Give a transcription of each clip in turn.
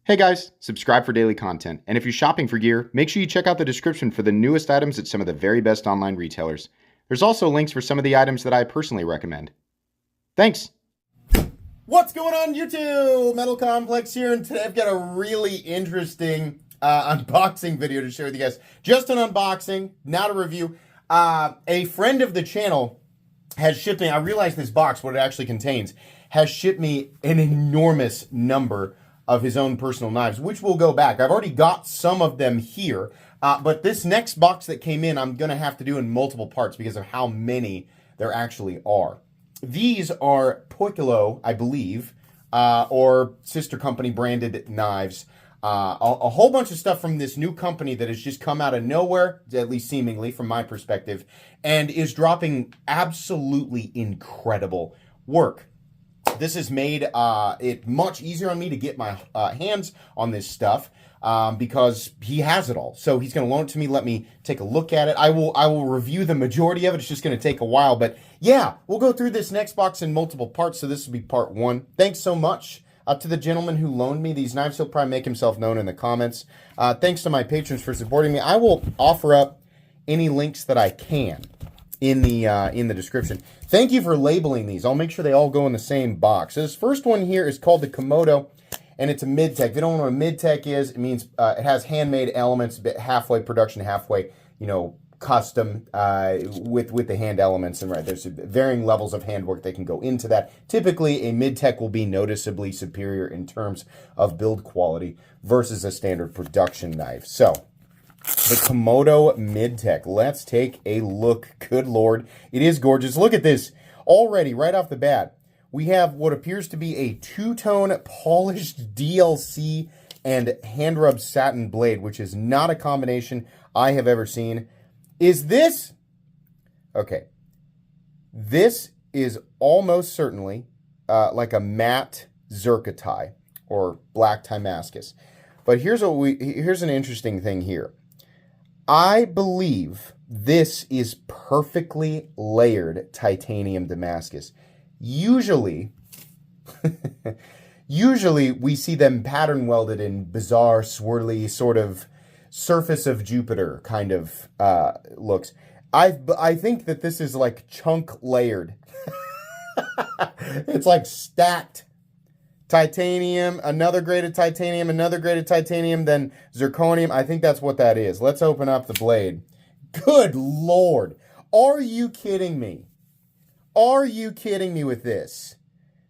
Hey guys, subscribe for daily content, and if you're shopping for gear, make sure you check out the description for the newest items at some of the very best online retailers. There's also links for some of the items that I personally recommend. Thanks! What's going on YouTube? Metal Complex here, and today I've got a really interesting unboxing video to share with you guys. Just an unboxing, not a review. A friend of the channel has shipped me, I realized this box, what it actually contains, has shipped me an enormous number of his own personal knives, which will go back. I've already got some of them here, but this next box that came in, I'm going to have to do in multiple parts because of how many there actually are. These are Poikilo, I believe, or sister company branded knives. A whole bunch of stuff from this new company that has just come out of nowhere, at least seemingly from my perspective, and is dropping absolutely incredible work. This has made it much easier on me to get my hands on this stuff because he has it all. So he's going to loan it to me, let me take a look at it. I will review the majority of it. It's just going to take a while. But yeah, we'll go through this next box in multiple parts. So this will be part one. Thanks so much to the gentleman who loaned me these knives. He'll probably make himself known in the comments. Thanks to my patrons for supporting me. I will offer up any links that I can in the description. Thank you for labeling these. I'll make sure they all go in the same box. So this first one here is called the Komodo, and it's a Midtech. If you don't know what a Midtech is, it means it has handmade elements, halfway production, halfway, custom with the hand elements. And right, there's varying levels of handwork that can go into that. Typically, a Midtech will be noticeably superior in terms of build quality versus a standard production knife. So the Komodo Midtech. Let's take a look. Good Lord. It is gorgeous. Look at this. Already, right off the bat, we have what appears to be a two-tone polished DLC and hand-rubbed satin blade, which is not a combination I have ever seen. Is this... Okay. This is almost certainly like a matte zircotai or black Damascus. But here's an interesting thing here. I believe this is perfectly layered titanium Damascus. Usually we see them pattern welded in bizarre, swirly, sort of surface of Jupiter kind of looks. I think that this is like chunk layered. It's like stacked. Titanium, another grade of titanium, another grade of titanium, then zirconium. I think that's what that is. Let's open up the blade. Good Lord. Are you kidding me? Are you kidding me with this?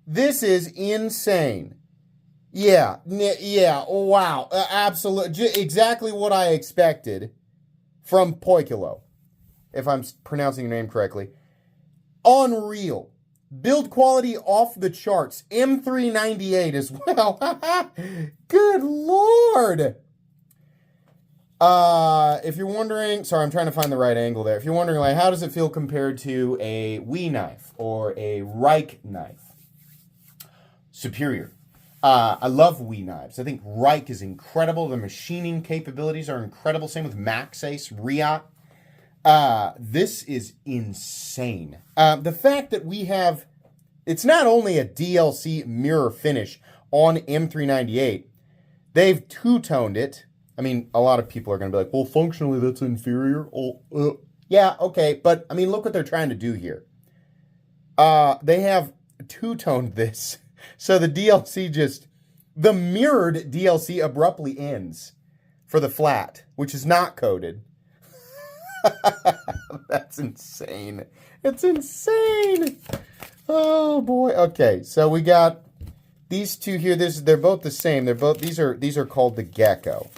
This is insane. Yeah, wow. Absolutely. Exactly what I expected from Poikilo, if I'm pronouncing your name correctly. Unreal. Build quality off the charts. M398 as well. Good Lord. If you're wondering, sorry, I'm trying to find the right angle there. If you're wondering, like, how does it feel compared to a Wee knife or a Reich knife? Superior. I love Wee knives. I think Reich is incredible. The machining capabilities are incredible. Same with Maxace, Ria. This is insane. The fact that we have, it's not only a DLC mirror finish on M398, they've two-toned it. I mean, a lot of people are going to be like, well, functionally, that's inferior. Yeah, okay, but, I mean, look what they're trying to do here. They have two-toned this, so the DLC the mirrored DLC abruptly ends for the flat, which is not coated. That's insane. It's insane. Oh boy. Okay, so we got these two here. They're both the same. These are called the Gecko.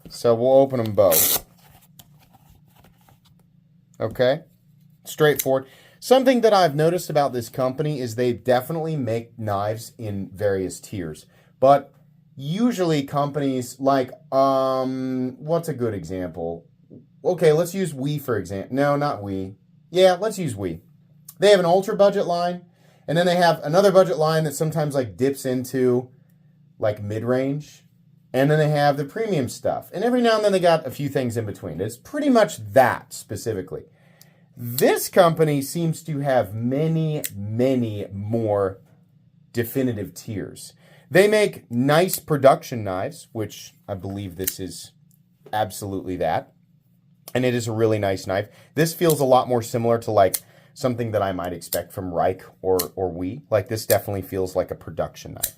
So we'll open them both. Okay. Straightforward. Something that I've noticed about this company is they definitely make knives in various tiers. But usually companies like what's a good example? Okay, let's use Wii for example. No, not Wii. Yeah, let's use Wii. They have an ultra budget line, and then they have another budget line that sometimes like dips into like mid-range, and then they have the premium stuff. And every now and then they got a few things in between. It's pretty much that specifically. This company seems to have many, many more definitive tiers. They make nice production knives, which I believe this is absolutely that. And it is a really nice knife. This feels a lot more similar to like something that I might expect from Reich or We. Like this definitely feels like a production knife.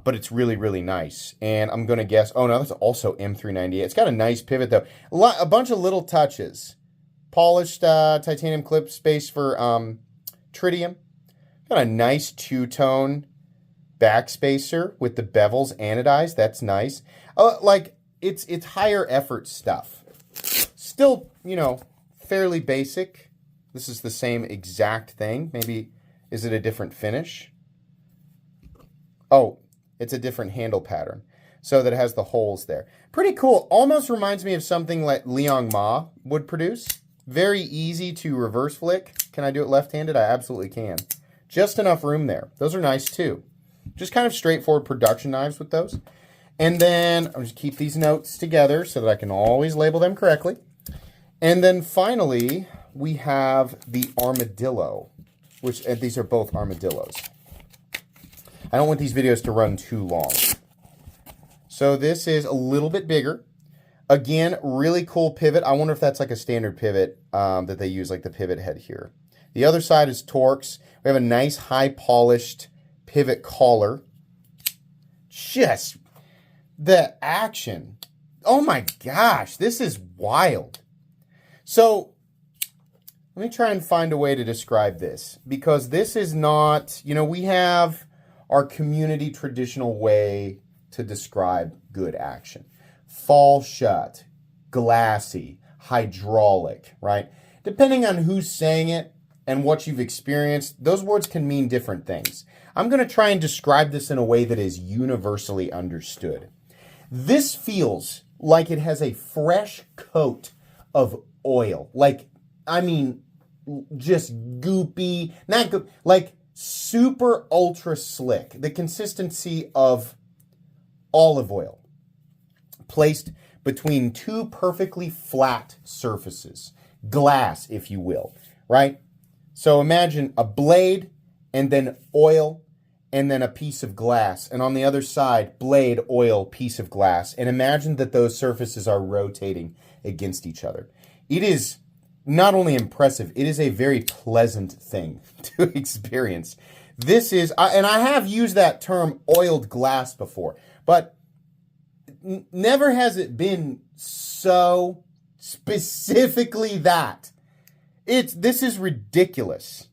But it's really, really nice. And I'm going to guess, oh no, that's also M398. It's got a nice pivot though. A bunch of little touches. Polished titanium clip space for tritium. Got a nice two-tone backspacer with the bevels anodized. That's nice. Like it's higher effort stuff. Still, you know, fairly basic. This is the same exact thing. Maybe, is it a different finish? Oh, it's a different handle pattern. So that it has the holes there. Pretty cool. Almost reminds me of something like Liang Ma would produce. Very easy to reverse flick. Can I do it left-handed? I absolutely can. Just enough room there. Those are nice too. Just kind of straightforward production knives with those. And then I'll just keep these notes together so that I can always label them correctly. And then finally, we have the Armadillo, which these are both Armadillos. I don't want these videos to run too long. So this is a little bit bigger. Again, really cool pivot. I wonder if that's like a standard pivot that they use, like the pivot head here. The other side is Torx. We have a nice high polished pivot collar. Just the action. Oh my gosh, this is wild. So let me try and find a way to describe this, because this is not, you know, we have our community traditional way to describe good action. Fall shut, glassy, hydraulic, right? Depending on who's saying it and what you've experienced, those words can mean different things. I'm going to try and describe this in a way that is universally understood. This feels like it has a fresh coat of oil. Like, I mean, just goopy, not goop, like super ultra slick. The consistency of olive oil placed between two perfectly flat surfaces. Glass, if you will, right? So imagine a blade and then oil and then a piece of glass. And on the other side, blade, oil, piece of glass. And imagine that those surfaces are rotating against each other. It is not only impressive, it is a very pleasant thing to experience. This is, and I have used that term oiled glass before, but never has it been so specifically that. This is ridiculous.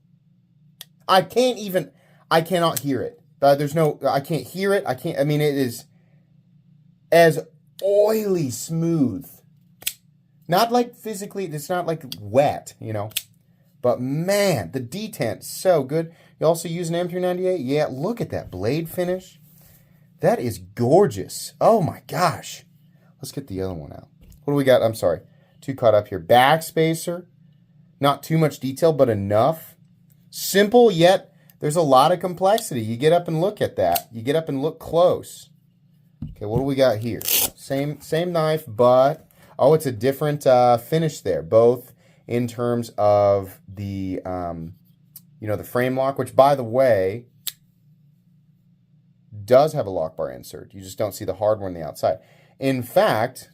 I cannot hear it. I can't hear it. I mean, it is as oily smooth. Not like physically, it's not like wet, you know. But man, the detent's so good. You also use an M398? Yeah, look at that blade finish. That is gorgeous. Oh my gosh. Let's get the other one out. What do we got? I'm sorry. Too caught up here. Backspacer. Not too much detail, but enough. Simple, yet there's a lot of complexity. You get up and look at that. You get up and look close. Okay, what do we got here? Same knife, but oh, it's a different finish there. Both in terms of the the frame lock, which by the way does have a lock bar insert. You just don't see the hardware on the outside. In fact,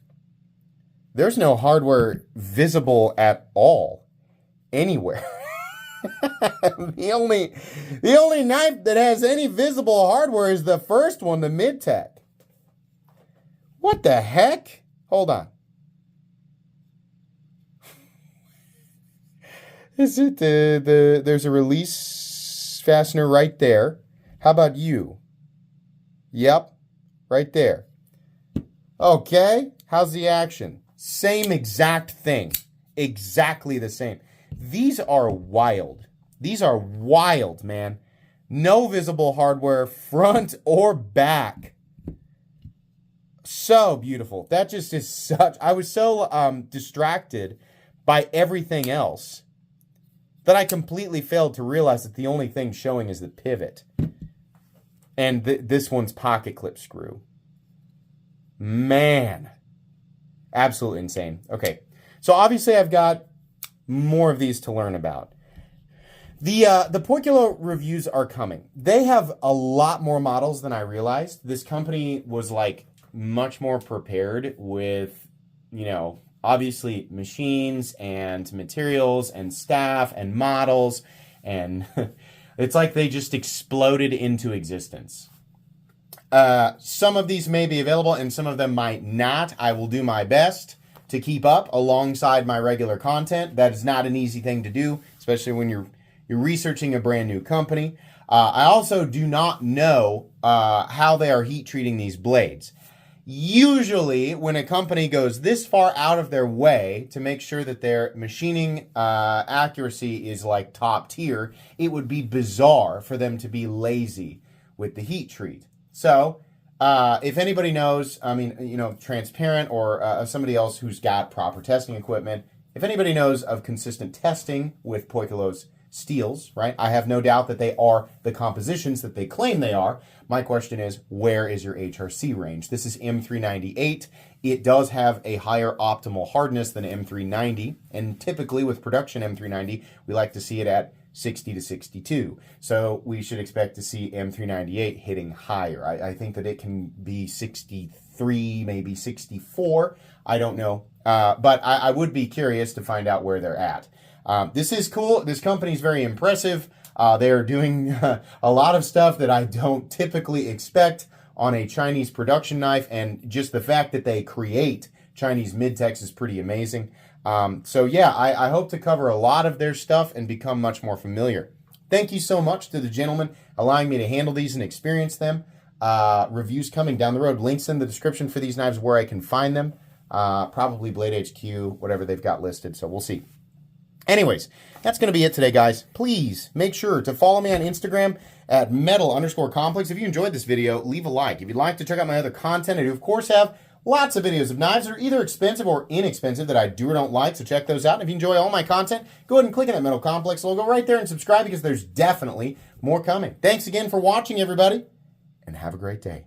there's no hardware visible at all anywhere. The only knife that has any visible hardware is the first one, the Midtech. What the heck? Hold on. Is it there's a release fastener right there. How about you? Yep, right there. Okay, how's the action? Same exact thing. Exactly the same. These are wild. These are wild, man. No visible hardware, front or back. So beautiful. That just is such... I was so distracted by everything else that I completely failed to realize that the only thing showing is the pivot. And this one's pocket clip screw. Man. Absolutely insane. Okay. So obviously I've got more of these to learn about. The Poikilo reviews are coming. They have a lot more models than I realized. This company was like much more prepared with, obviously machines and materials and staff and models, and it's like they just exploded into existence. Some of these may be available and some of them might not. I will do my best to keep up alongside my regular content. That is not an easy thing to do, especially when you're researching a brand new company. I also do not know how they are heat treating these blades. Usually, when a company goes this far out of their way to make sure that their machining accuracy is like top tier, it would be bizarre for them to be lazy with the heat treat. So, if anybody knows, transparent or somebody else who's got proper testing equipment, if anybody knows of consistent testing with Poikilo's steels, right? I have no doubt that they are the compositions that they claim they are. My question is, where is your HRC range? This is M398. It does have a higher optimal hardness than M390, and typically with production M390, we like to see it at 60 to 62. So we should expect to see M398 hitting higher. I think that it can be 63, maybe 64. I don't know. But I would be curious to find out where they're at. This is cool. This company is very impressive. They're doing a lot of stuff that I don't typically expect on a Chinese production knife, and just the fact that they create Chinese Midtechs is pretty amazing. So yeah, I hope to cover a lot of their stuff and become much more familiar. Thank you so much to the gentleman allowing me to handle these and experience them. Reviews coming down the road. Links in the description for these knives where I can find them. Probably Blade HQ, whatever they've got listed. So we'll see. Anyways, that's going to be it today, guys. Please make sure to follow me on Instagram at metal_complex. If you enjoyed this video, leave a like. If you'd like to check out my other content, I do, of course, have lots of videos of knives that are either expensive or inexpensive that I do or don't like, so check those out. And if you enjoy all my content, go ahead and click on that Metal Complex logo right there and subscribe, because there's definitely more coming. Thanks again for watching, everybody, and have a great day.